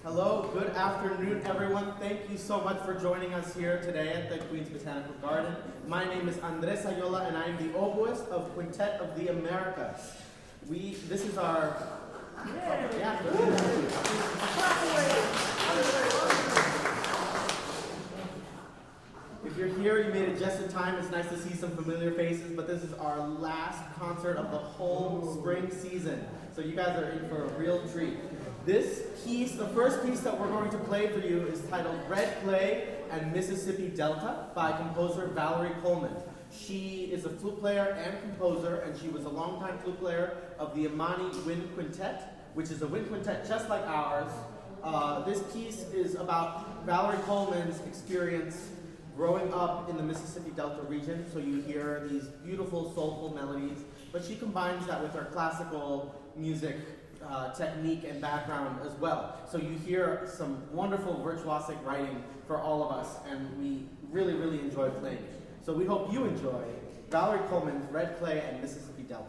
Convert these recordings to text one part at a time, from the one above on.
Hello, good afternoon, everyone. Thank you so much for joining us here today at the Queens Botanical Garden. My name is Andres Ayola, and I am the oboist of Quintet of the Americas. This is our... If you're here, you made it just in time. It's nice to see some familiar faces, but this is our last concert of the whole spring season. So you guys are in for a real treat. This piece, the first piece that we're going to play for you is titled Red Clay and Mississippi Delta by composer Valerie Coleman. She is a flute player and composer, and she was a longtime flute player of the Imani Wind Quintet, which is a wind quintet just like ours. This piece is about Valerie Coleman's experience growing up in the Mississippi Delta region, so you hear these beautiful, soulful melodies, but she combines that with her classical music technique and background as well. So you hear some wonderful virtuosic writing for all of us, and we really, really enjoy playing it. So we hope you enjoy Valerie Coleman's Red Clay and Mississippi Delta.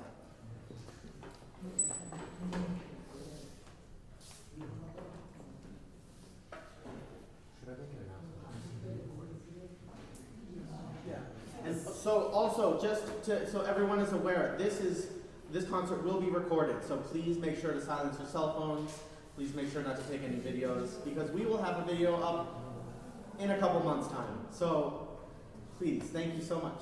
And so also, so everyone is aware, this concert will be recorded, so please make sure to silence your cell phones. Please make sure not to take any videos, because we will have a video up in a couple months' time. So please, thank you so much.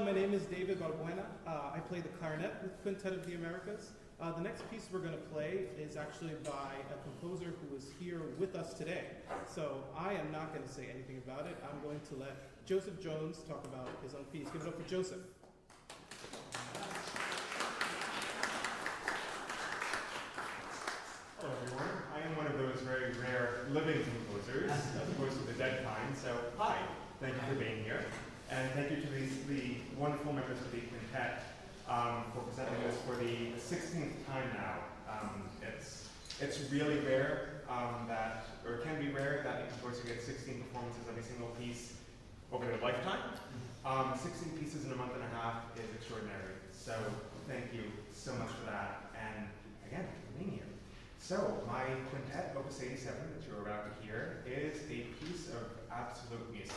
My name is Valbuena. I play the clarinet with Quintet of the Americas. The next piece we're going to play is actually by a composer who is here with us today. So I am not going to say anything about it. I'm going to let Joseph Jones talk about his own piece. Give it up for Joseph. Hello everyone. I am one of those very rare living composers, of course with the dead kind, so hi, thank you for being here. And thank you to the wonderful members of the Quintet for presenting this for the 16th time now. It's really rare or it can be rare that a composer gets 16 performances of a single piece over their lifetime. 16 pieces in a month and a half is extraordinary. So thank you so much for that. And again, for being here. So my Quintet, Opus 87, that you're about to hear, is a piece of absolute music.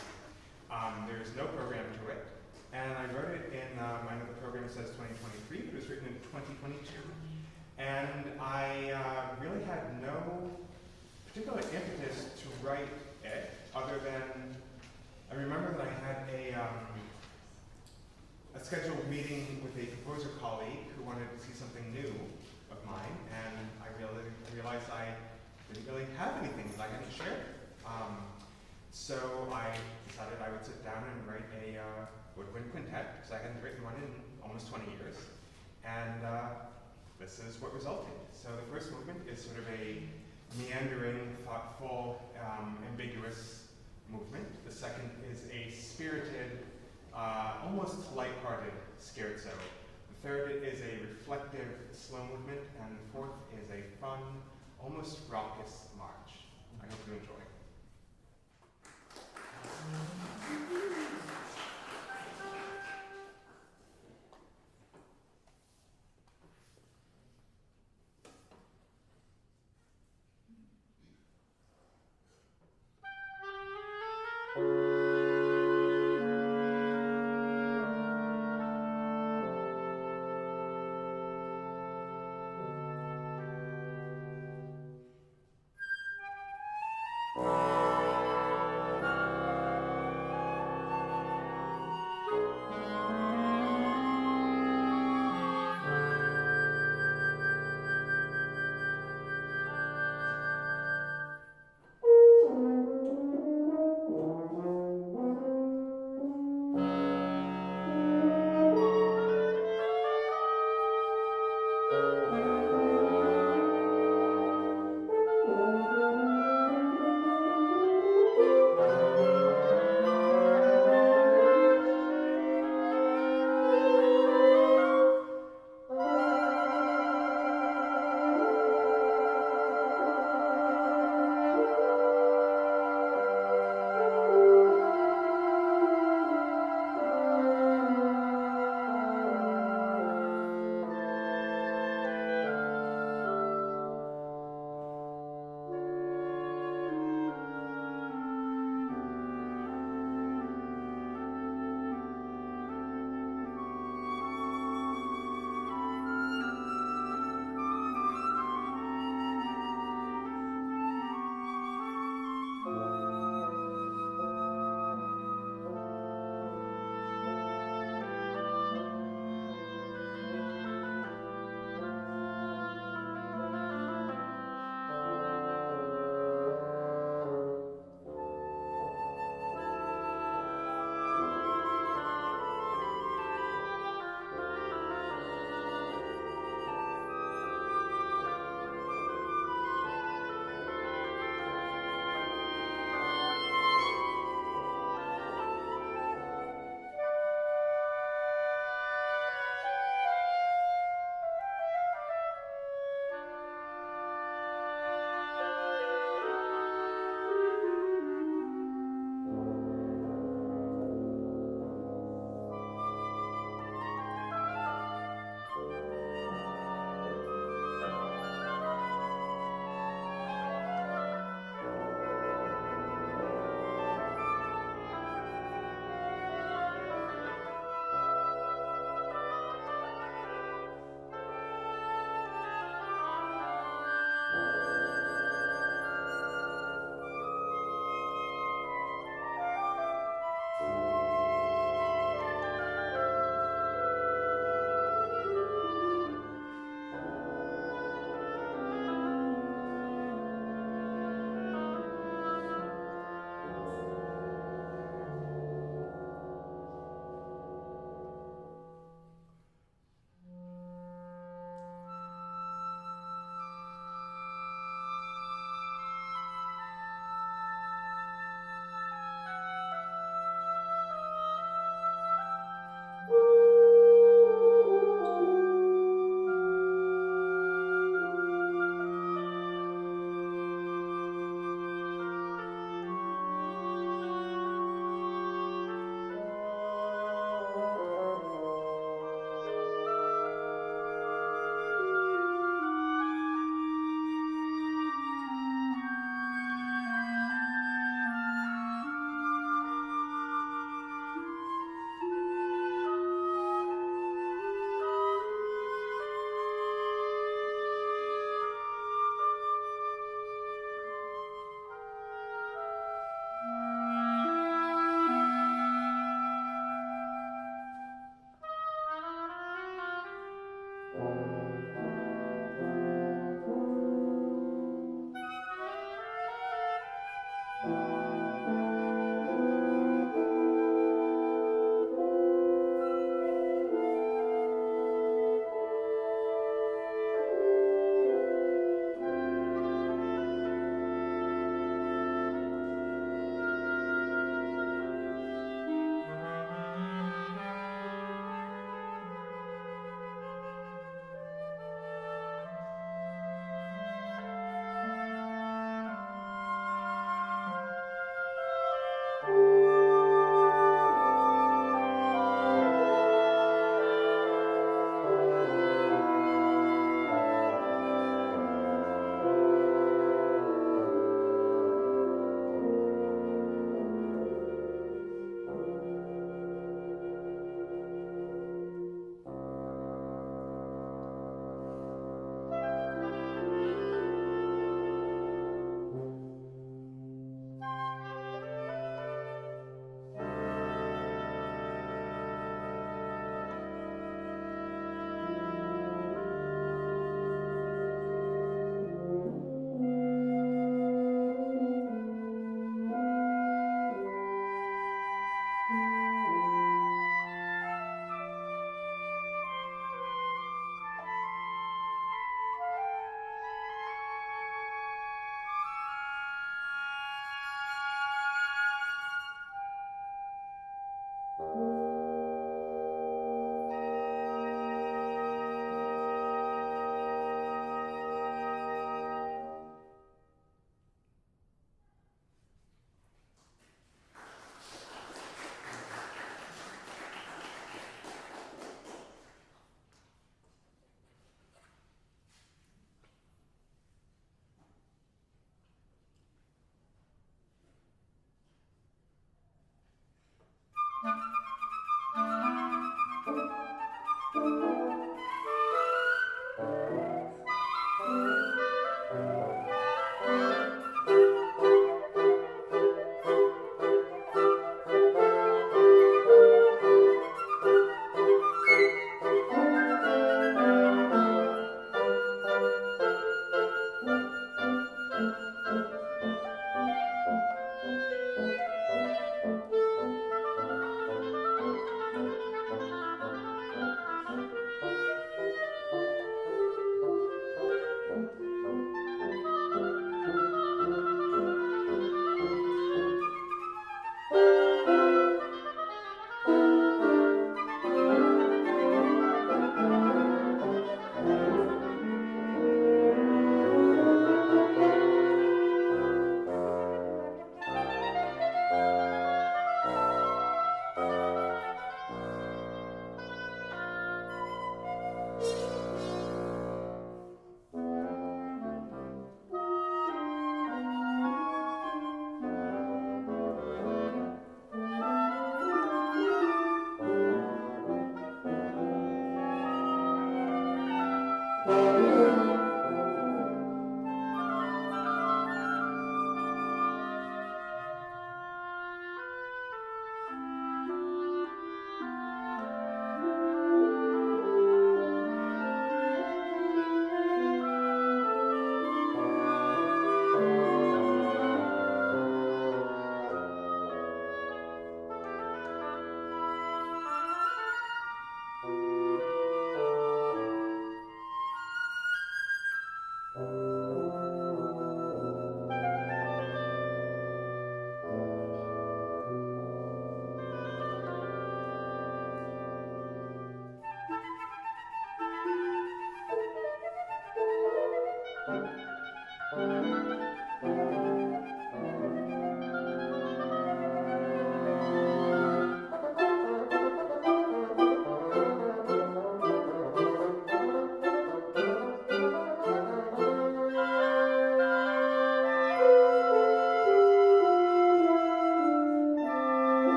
There's no program to it, and I wrote it in, I know the program says 2023, but it was written in 2022. And I really had no particular impetus to write it, other than, I remember that I had a scheduled meeting with a composer colleague who wanted to see something new of mine, and I realized I didn't really have anything that I hadn't shared. So I decided I would sit down and write a woodwind quintet, because I hadn't written one in almost 20 years. And this is what resulted. So the first movement is sort of a meandering, thoughtful, ambiguous movement. The second is a spirited, almost lighthearted scherzo. The third is a reflective, slow movement. And the fourth is a fun, almost raucous march. I hope you enjoy.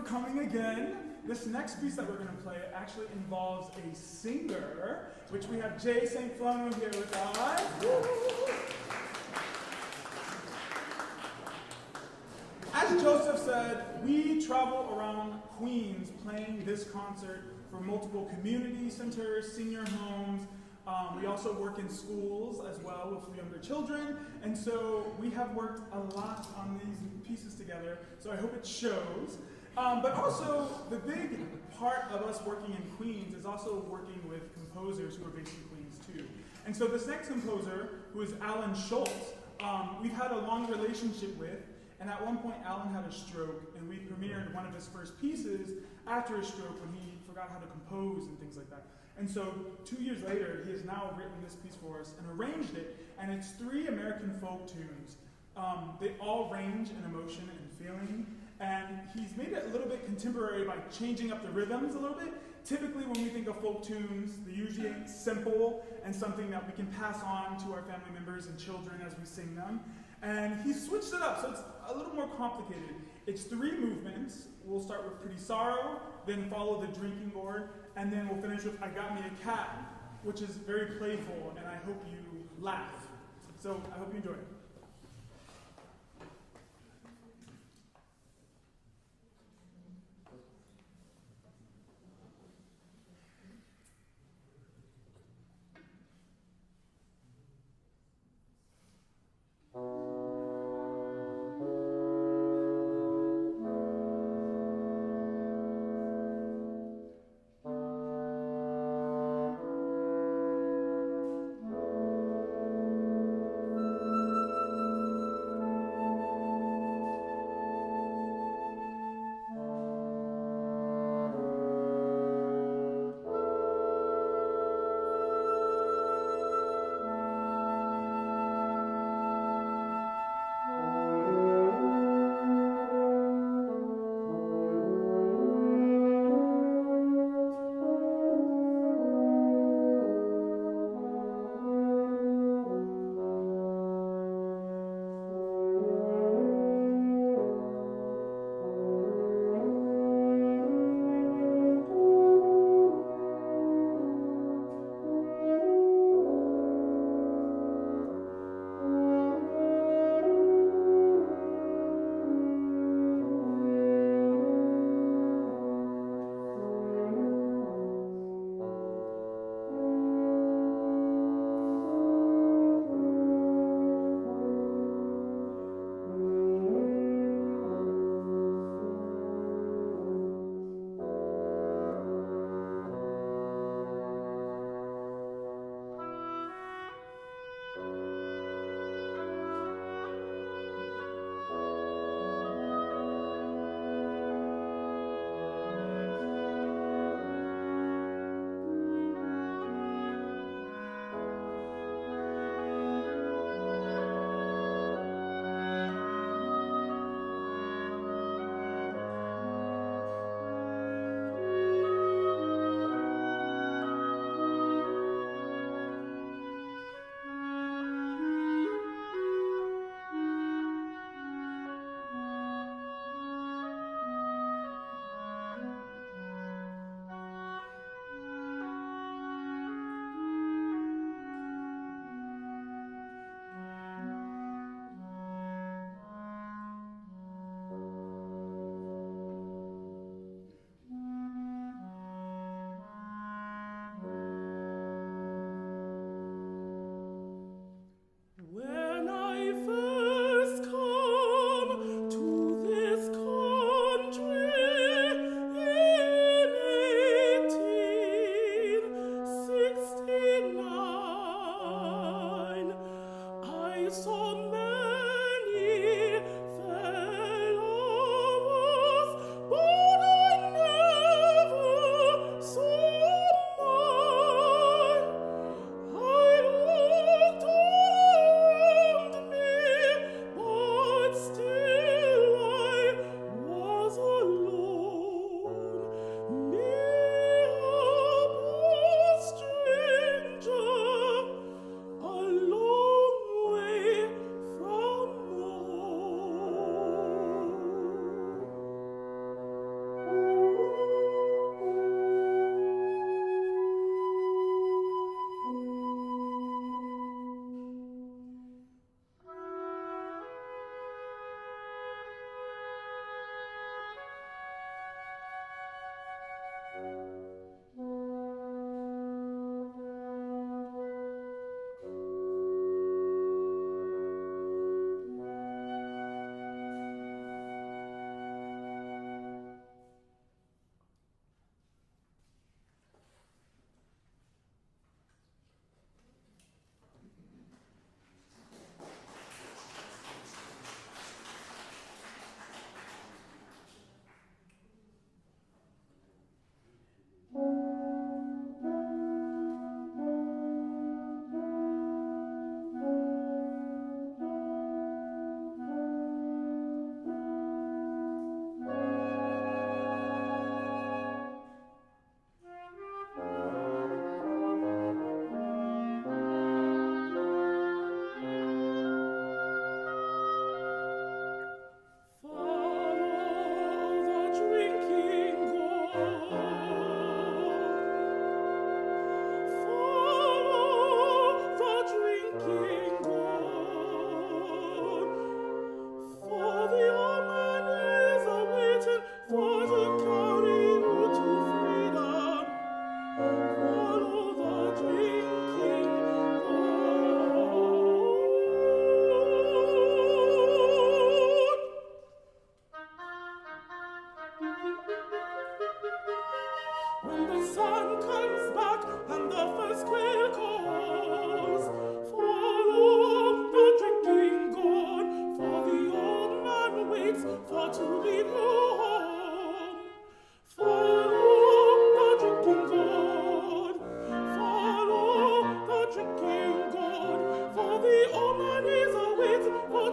coming again. This next piece that we're going to play actually involves a singer, which we have Saint Flono here with us. As Joseph said, we travel around Queens playing this concert for multiple community centers, senior homes. We also work in schools as well with younger children. And so we have worked a lot on these pieces together, so I hope it shows. But also, the big part of us working in Queens is also working with composers who are based in Queens too. And so this next composer, who is Schulz, we've had a long relationship with, and at one point Alan had a stroke, and we premiered one of his first pieces after his stroke when he forgot how to compose and things like that. And so 2 years later, he has now written this piece for us and arranged it, and it's 3 American folk tunes. They all range in emotion and feeling, and he's made it a little bit contemporary by changing up the rhythms a little bit. Typically, when we think of folk tunes, they're usually simple and something that we can pass on to our family members and children as we sing them. And he switched it up, so it's a little more complicated. It's 3 movements. We'll start with Pretty Sorrow, then follow the drinking gourd, and then we'll finish with I Got Me a Cat, which is very playful, and I hope you laugh. So I hope you enjoy it.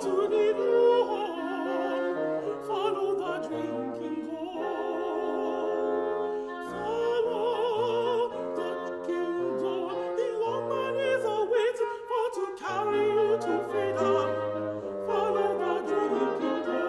to lead you home. Follow the drinking gourd. Follow the drinking gourd. The woman is awaiting for to carry you to freedom. Follow the drinking gourd.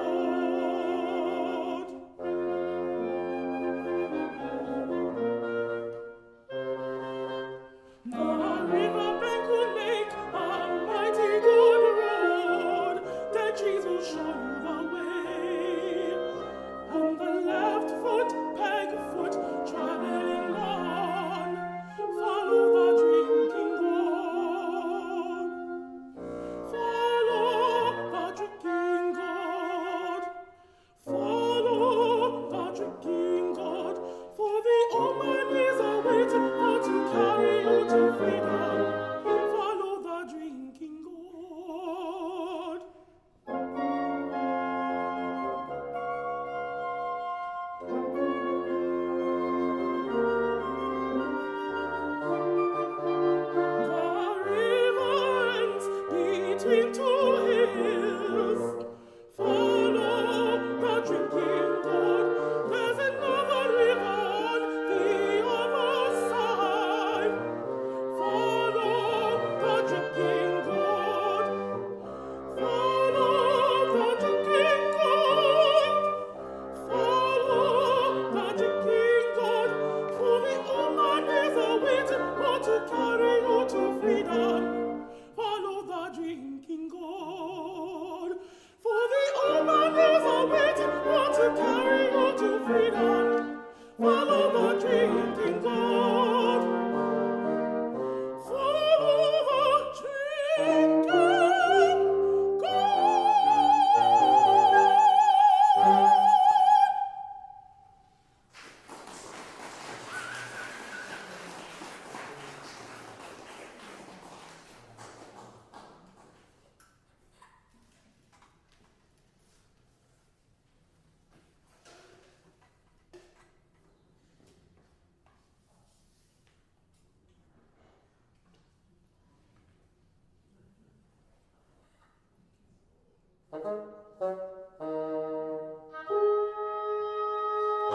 The river bank will make a mighty good road. The trees will show you the way. And the left foot, peg foot, traveling on. Follow the drinking gourd. Follow the drinking gourd. Follow the drinking gourd. For the old man is awaiting for to carry you to freedom. Follow the drinking gourd. The river ends between two hills. Follow the drinking gourd. There's another river on the other side. Follow the drinking gourd. Follow the drinking gourd. Follow the drinking gourd. For the old man is awaiting for to carry you to freedom. Follow the drinking gourd. For the old man is awaiting for to carry you to freedom. Follow the drinking gourd. Follow the drinking gourd.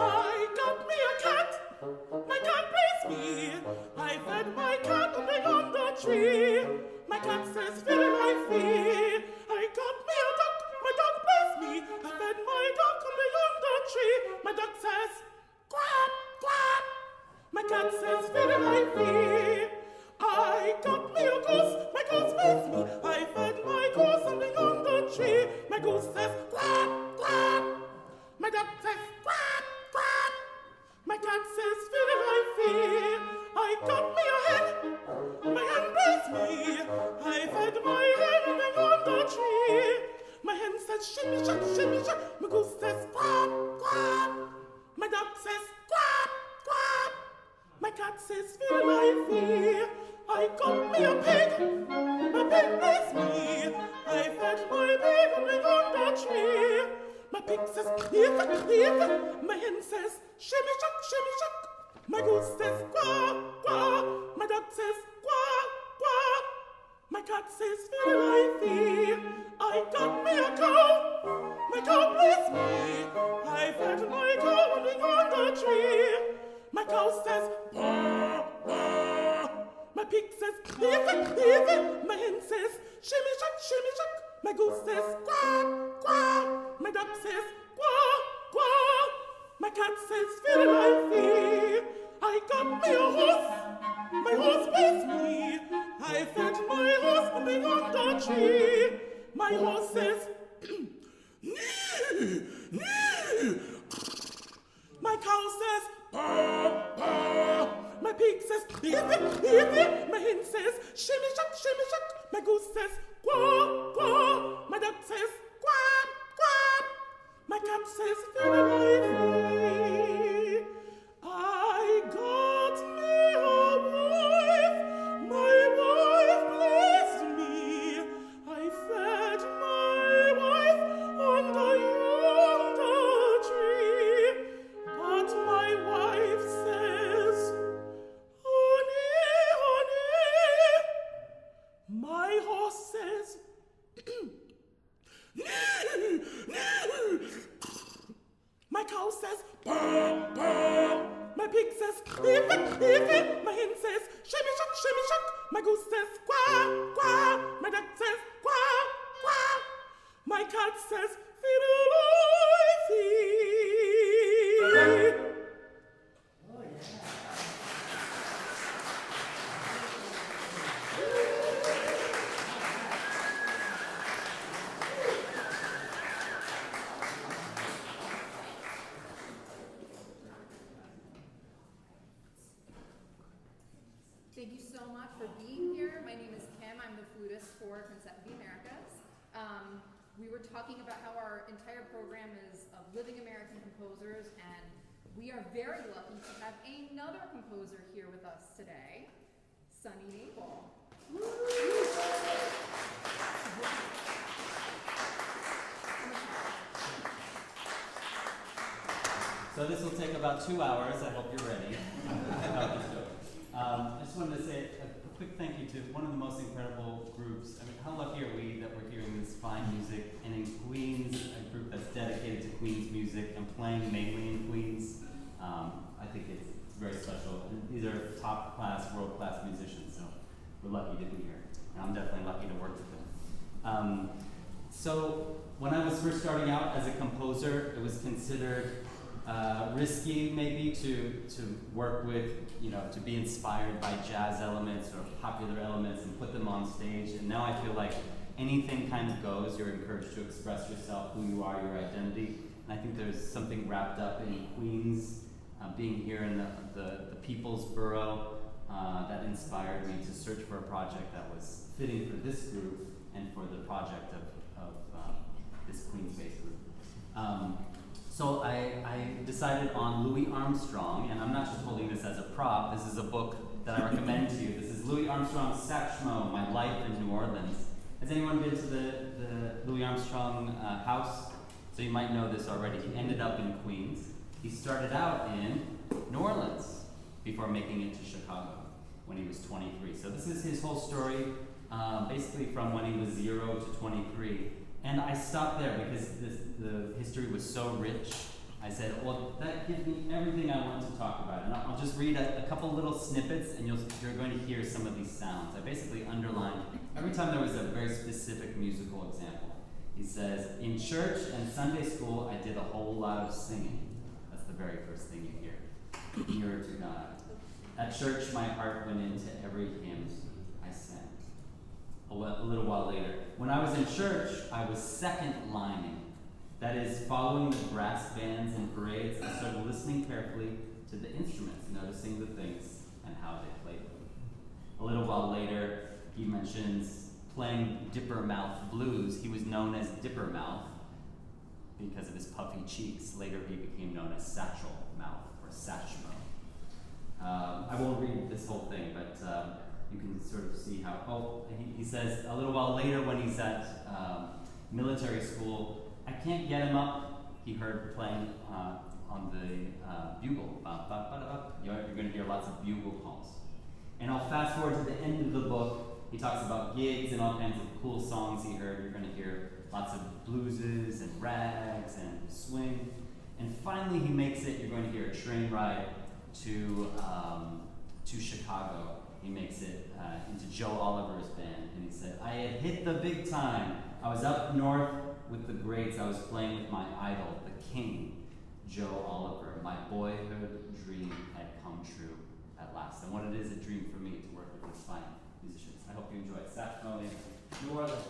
I got me a cat. My cat praised me. I fed my cat on the yonder tree. My cat says, "Feed my fee." I got me a duck. My dog praised me. I fed my duck on the yonder tree. My duck says, "Quack, quack." My cat says, "Feed my fee." I got me a goose. My goose praised me. I fed my goose on the yonder tree. My goose says, "Quack, quack." My duck says, "Quack, quack." My cat says, "Feed my fee." I got me a hen. My hen praised me. I fed my hen on the yonder tree. My hen says, "Shimmy, shuck, shimmy, shuck." My goose says, "Quack, quack." My duck says, "Quack, quack." My cat says, "Feed my fee." I got me a pig. My pig praised me. I fed my pig on the yonder tree. My pig says, "Queef, queef." My hen says, "Shimmy, shuck, shimmy, shuck." My goose says, "Quack, quack." My duck says, "Quack, quack." My cat says, "Feed my fee." I got me a cow. My cow praised me. I fed my cow on the yonder tree. My cow says, "Baa, baa." My pig says, "Queef, queef." My hen says, "Shimmy, shuck, shimmy, shuck." My goose says, "Quack, quack." My duck says, "Quack, quack." My cat says, "Feed my fee." I got me a horse. My horse praised me. I fed my horse on the yonder tree. My horse says, "Nee, nee." My cow says, "Baa, baa." My pig says, "Beep, beep." My hen says, "Shimmy, shuck, shimmy, shuck." My goose says, "Quack, quack." My duck says, "Quack, quack." My cat says, "Feed my fee." I got me a wife. My wife blessed me. I fed my wife on the yonder tree. But my wife says, "Honey, honey." My horse says, says, fiddle-I-fee. Thank you so much for being here. My name is Kim. I'm the flutist for Quintet of the Americas. We were talking about how our entire program is of living American composers, and we are very lucky to have another composer here with us today, Sunny Knable. So this will take about 2 hours. I hope you're ready. I just wanted to say a quick thank you to one of the most incredible groups. I mean, how lucky are we that we're hearing this fine music, and in Queens, a group that's dedicated to Queens music and playing mainly in Queens. I think it's very special. And these are top-class, world-class musicians, so we're lucky to be here. And I'm definitely lucky to work with them. So when I was first starting out as a composer, it was considered risky maybe to work with, to be inspired by jazz elements or popular elements and put them on stage. And now I feel like anything kind of goes. You're encouraged to express yourself, who you are, your identity. And I think there's something wrapped up in Queens, being here in the People's Borough, that inspired me to search for a project that was fitting for this group and for the project of this Queens-based group. So I decided on Louis Armstrong, and I'm not just holding this as a prop. This is a book that I recommend to you. This is Louis Armstrong's Satchmo, My Life in New Orleans. Has anyone been to the Louis Armstrong house? So you might know this already. He ended up in Queens. He started out in New Orleans before making it to Chicago when he was 23. So this is his whole story, basically from when he was 0 to 23. And I stopped there because the history was so rich. I said, well, that gives me everything I want to talk about. And I'll just read a couple little snippets, and you're going to hear some of these sounds. I basically underlined every time there was a very specific musical example. He says, in church and Sunday school, I did a whole lot of singing. That's the very first thing you hear. Nearer to God. At church, my heart went into every hymn I sang. A little while later, when I was in church, I was second lining. That is, following the brass bands and parades, I started listening carefully to the instruments, noticing the things and how they played them. A little while later, he mentions playing Dipper Mouth blues. He was known as Dipper Mouth because of his puffy cheeks. Later, he became known as Satchel Mouth or Satchmo. I won't read this whole thing, but you can sort of see how, he says a little while later when he's at military school, I can't get him up. He heard playing on the bugle. You're going to hear lots of bugle calls. And I'll fast forward to the end of the book. He talks about gigs and all kinds of cool songs he heard. You're going to hear lots of blueses and rags and swing. And finally he makes it, you're going to hear a train ride to Chicago. He makes it into Joe Oliver's band, and he said, I had hit the big time. I was up north with the greats. I was playing with my idol, the king, Joe Oliver. My boyhood dream had come true at last. And what it is a dream for me to work with these fine musicians. I hope you enjoy it. Satchmo in New Orleans.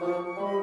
Thank you.